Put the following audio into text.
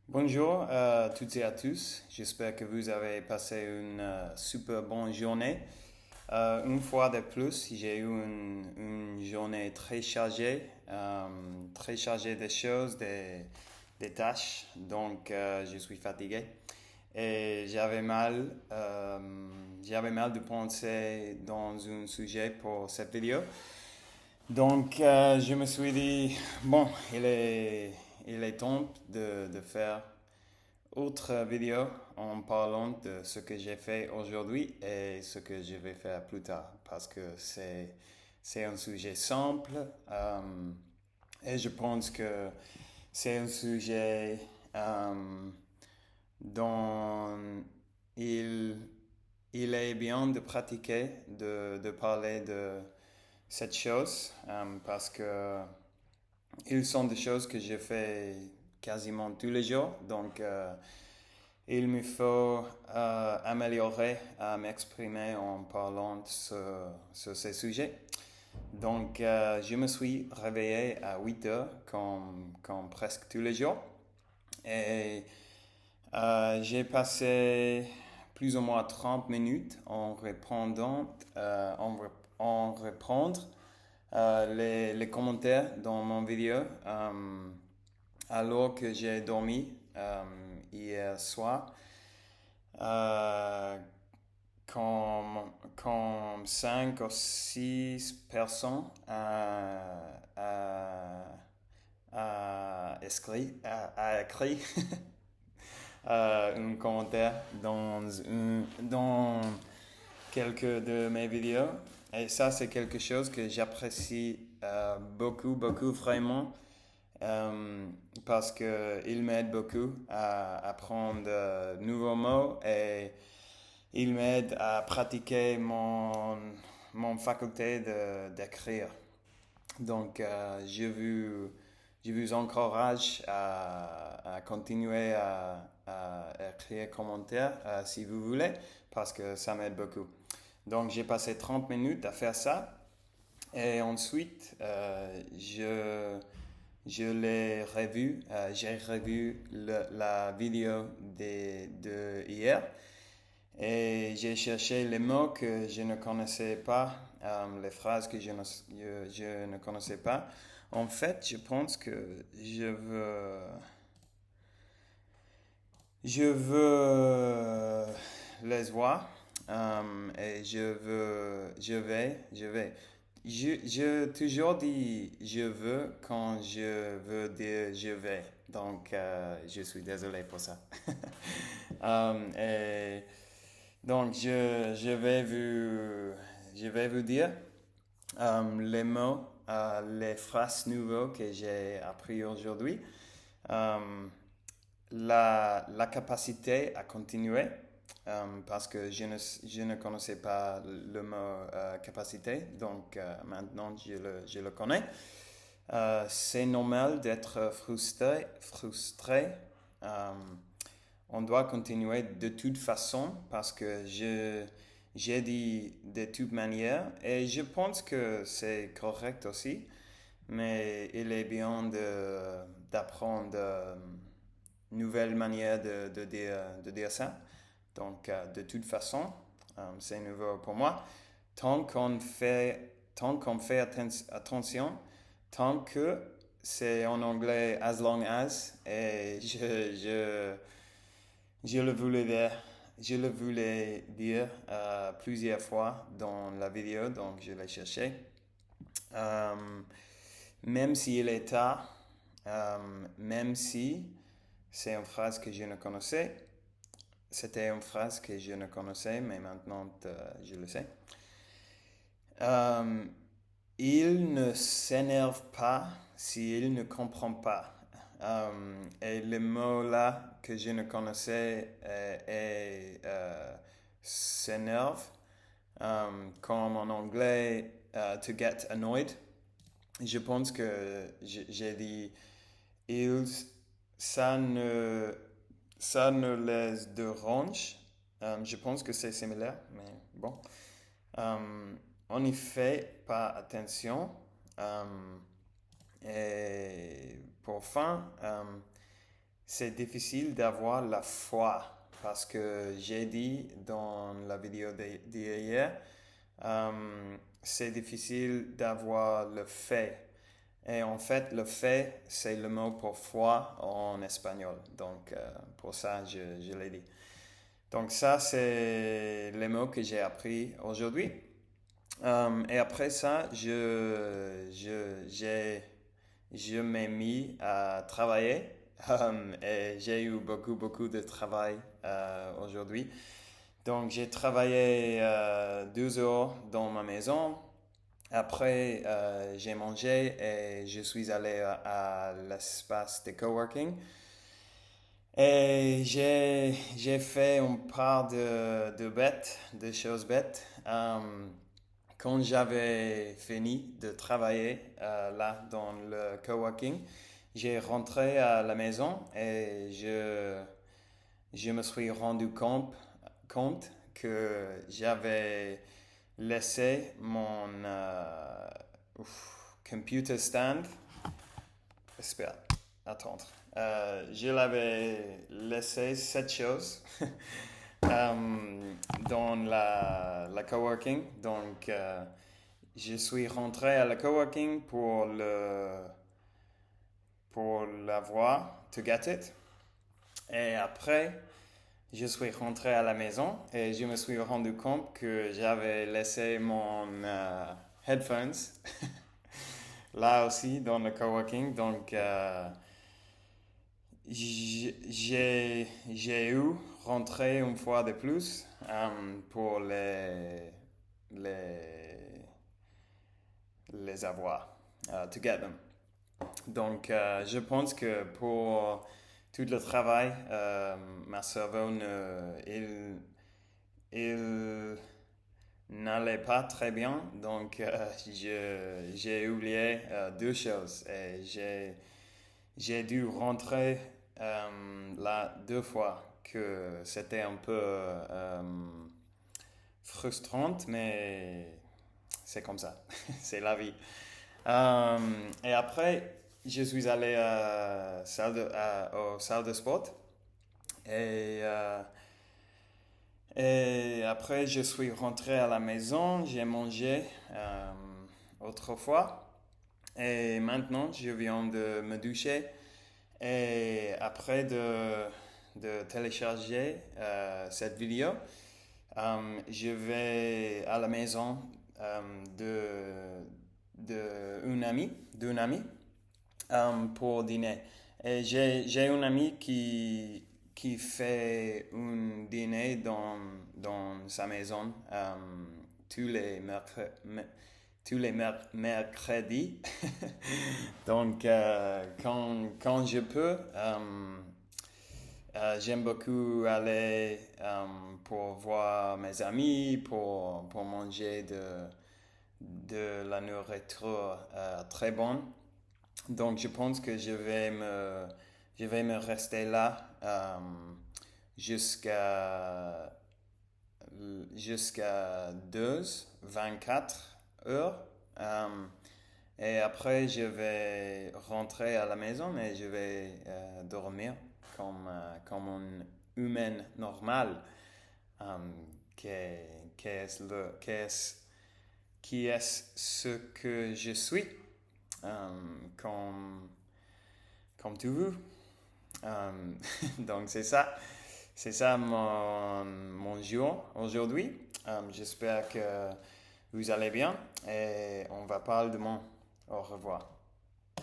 Bonjour à toutes et à tous. J'espère que vous avez passé une super bonne journée. Une fois de plus, j'ai eu une journée très chargée de choses, des tâches. Donc, je suis fatigué. Et j'avais mal de penser dans un sujet pour cette vidéo. Donc, je me suis dit, bon, il est temps de faire autre vidéo en parlant de ce que j'ai fait aujourd'hui et ce que je vais faire plus tard parce que c'est un sujet simple et je pense que c'est un sujet dont il, il est bien de pratiquer, de parler de cette chose parce que ils sont des choses que je fais quasiment tous les jours. Donc, il me faut améliorer à m'exprimer en parlant sur ces sujets. Donc, je me suis réveillé à 8 heures comme presque tous les jours. Et j'ai passé plus ou moins 30 minutes en répondant, en répondre les commentaires dans mon vidéo alors que j'ai dormi hier soir. Euh, comme 5 ou 6 personnes a écrit un commentaire dans quelques de mes vidéos. Et ça, c'est quelque chose que j'apprécie beaucoup, vraiment, euh, parce qu'il m'aide beaucoup à apprendre de nouveaux mots et il m'aide à pratiquer mon faculté d'écrire. Donc, je vous encourage à continuer à écrire commentaires si vous voulez, parce que ça m'aide beaucoup. Donc, j'ai passé 30 minutes à faire ça. Et ensuite, je l'ai revu. J'ai revu la vidéo de hier. Et j'ai cherché les mots que je ne connaissais pas, les phrases que je ne connaissais pas. En fait, je pense que je veux les voir et je toujours dis je veux quand je veux dire je vais. Donc, je suis désolé pour ça. Et donc, je vais vous dire les mots, les phrases nouveaux que j'ai appris aujourd'hui. Euh, la capacité à continuer, parce que je ne connaissais pas le mot capacité, donc maintenant je le connais. C'est normal d'être frustré. Euh, on doit continuer de toute façon parce que j'ai dit de toute manière et je pense que c'est correct aussi, mais il est bien d'apprendre nouvelle manière de dire ça. Donc, de toute façon, c'est nouveau pour moi. Tant qu'on fait attention, tant que c'est en anglais as long as, et je le voulais dire, je le voulais dire plusieurs fois dans la vidéo, donc je l'ai cherché. Euh, Même s'il est tard, même si c'est une phrase que je ne connaissais, c'était une phrase que je ne connaissais, mais maintenant je le sais. Euh, il ne s'énerve pas s'il ne comprend pas. Et le mot là que je ne connaissais s'énerve, comme en anglais to get annoyed. Je pense que j'ai dit ils, ça ne, ça ne les dérange. Je pense que c'est similaire, mais bon. Euh, on n'y fait pas attention. Euh, et pour fin, c'est difficile d'avoir la foi parce que j'ai dit dans la vidéo d'hier, c'est difficile d'avoir le fait. Et en fait, le fait, c'est le mot pour foi en espagnol. Donc, pour ça, je l'ai dit. Donc, ça, c'est les mots que j'ai appris aujourd'hui. Et après ça, je m'ai mis à travailler. Et j'ai eu beaucoup de travail aujourd'hui. Donc, j'ai travaillé 12 heures dans ma maison. Après, j'ai mangé et je suis allé à l'espace de coworking. Et j'ai fait une part de choses bêtes. Quand j'avais fini de travailler là dans le coworking, j'ai rentré à la maison et je me suis rendu compte que j'avais laissé mon computer stand. Espère, attendre. Je l'avais laissé cette chose dans la coworking. Donc, je suis rentré à la coworking pour l'avoir, to get it. Et après, je suis rentré à la maison et je me suis rendu compte que j'avais laissé mon headphones là aussi dans le coworking. Donc, j'ai eu rentré une fois de plus pour les avoir, to get them. Donc, je pense que pour tout le travail, ma cerveau il n'allait pas très bien. Donc, j'ai oublié deux choses et j'ai dû rentrer là deux fois, que c'était un peu frustrante, mais c'est comme ça, c'est la vie. Et après, je suis allé aux salles de sport et, et après, je suis rentré à la maison, j'ai mangé autrefois et maintenant, je viens de me doucher. Et après de télécharger cette vidéo, je vais à la maison d'une amie pour dîner. Et j'ai une amie qui fait un dîner dans sa maison tous les mercredis. Donc, quand je peux, j'aime beaucoup aller pour voir mes amis, pour manger de la nourriture très bonne. Donc, je pense que je vais me rester là jusqu'à 24 heures. Et après, je vais rentrer à la maison et je vais dormir comme un humain normal. Qui est ce que je suis, comme tu veux. Donc, c'est ça mon jour aujourd'hui. J'espère que vous allez bien et on va parler demain. Au revoir.